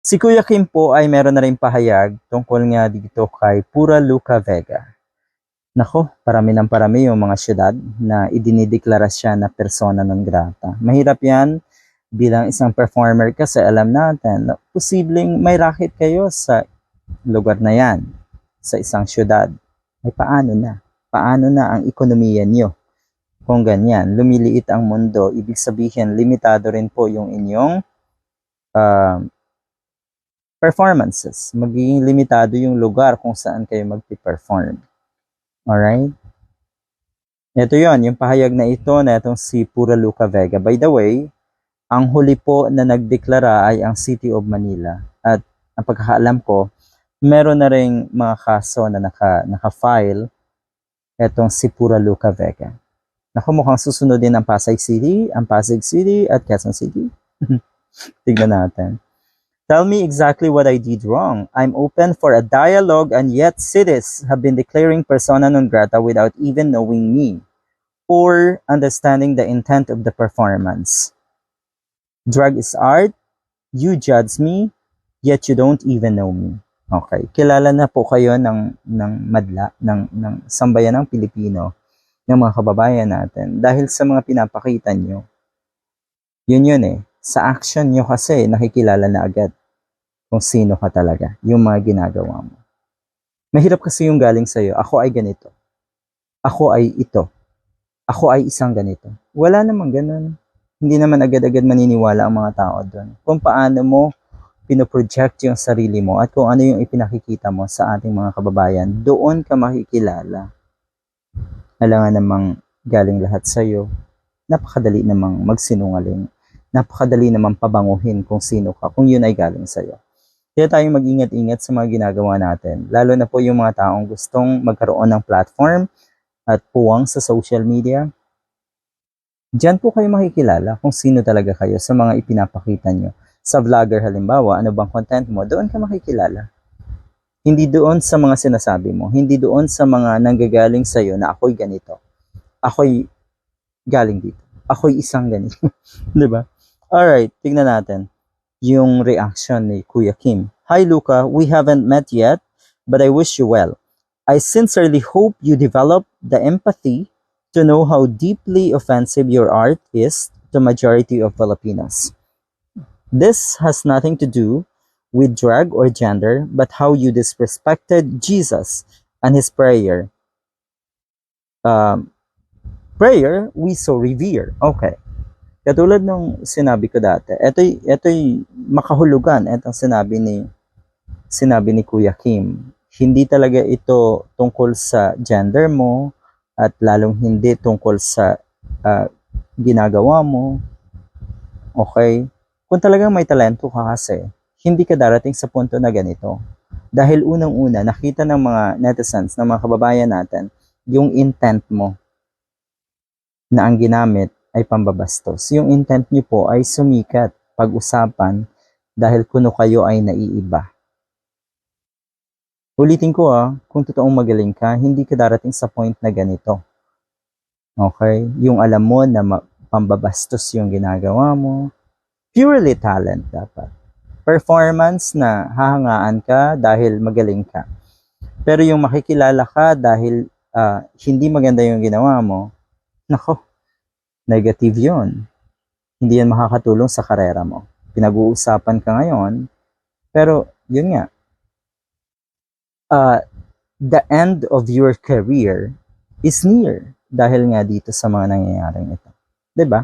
Si Kuya Kim po ay meron na rin pahayag tungkol nga dito kay Pura Luca Vega. Nako, parami ng parami yung mga syudad na idinideklara siya na persona non grata. Mahirap yan bilang isang performer kasi alam natin na posibleng may racket kayo sa lugar na yan, sa isang syudad. Ay paano na? Paano na ang ekonomiya nyo? Kung ganyan, lumiliit ang mundo, ibig sabihin limitado rin po yung inyong uh, performances. Magiging limitado yung lugar kung saan kayo magpi-perform. Alright? Ito yon yung pahayag na ito na itong si Pura Luca Vega. By the way, ang huli po na nagdeklara ay ang City of Manila. At ang pagkakaalam ko, meron na ring mga kaso na naka-file itong si Pura Luca Vega. Naku, mukhang susunod din ang Pasay City at Quezon City. Tignan natin. Tell me exactly what I did wrong. I'm open for a dialogue and yet cities have been declaring persona non grata without even knowing me or understanding the intent of the performance. Drag is art, you judge me, yet you don't even know me. Okay, kilala na po kayo ng madla, ng sambayan ng Pilipino, ng mga kababayan natin dahil sa mga pinapakita nyo. Yun eh. Sa action nyo kasi nakikilala na agad kung sino ka talaga, yung mga ginagawa mo. Mahirap kasi yung galing sa'yo, ako ay ganito. Ako ay ito. Ako ay isang ganito. Wala namang ganun. Hindi naman agad-agad maniniwala ang mga tao doon. Kung paano mo pinoproject yung sarili mo at kung ano yung ipinakikita mo sa ating mga kababayan, doon ka makikilala. Alangan namang galing lahat sa'yo. Napakadali namang magsinungaling. Napakadali namang pabanguhin kung sino ka, kung yun ay galing sa'yo. Kaya tayong mag-ingat-ingat sa mga ginagawa natin. Lalo na po yung mga taong gustong magkaroon ng platform at puwang sa social media. Diyan po kayo makikilala kung sino talaga kayo sa mga ipinapakita nyo. Sa vlogger halimbawa, ano bang content mo, doon ka makikilala. Hindi doon sa mga sinasabi mo. Hindi doon sa mga nanggagaling sa'yo na ako'y ganito. Ako'y galing dito. Ako'y isang ganito. Diba? Alright, tignan natin yung reaction ni Kuya Kim. Hi Luca, we haven't met yet, but I wish you well. I sincerely hope you develop the empathy to know how deeply offensive your art is to majority of Filipinos. This has nothing to do with drag or gender, but how you disrespected Jesus and his prayer. Prayer we so revere. Okay. Katulad nung sinabi ko dati, eto'y makahulugan, etong sinabi ni Kuya Kim. Hindi talaga ito tungkol sa gender mo at lalong hindi tungkol sa ginagawa mo. Okay? Kung talagang may talento ka kasi, hindi ka darating sa punto na ganito. Dahil unang-una, nakita ng mga netizens, ng mga kababayan natin, yung intent mo na ang ginamit ay pambabastos. Yung intent nyo po ay sumikat, pag-usapan, dahil kuno kayo ay naiiba. Ulitin ko kung totoong magaling ka, hindi ka darating sa point na ganito. Okay? Yung alam mo na pambabastos yung ginagawa mo, purely talent dapat. Performance na hahangaan ka dahil magaling ka. Pero yung makikilala ka dahil hindi maganda yung ginawa mo, nako, negative yun. Hindi yan makakatulong sa karera mo. Pinag-uusapan ka ngayon, pero yun nga, the end of your career is near dahil nga dito sa mga nangyayaring ito. 'Di ba?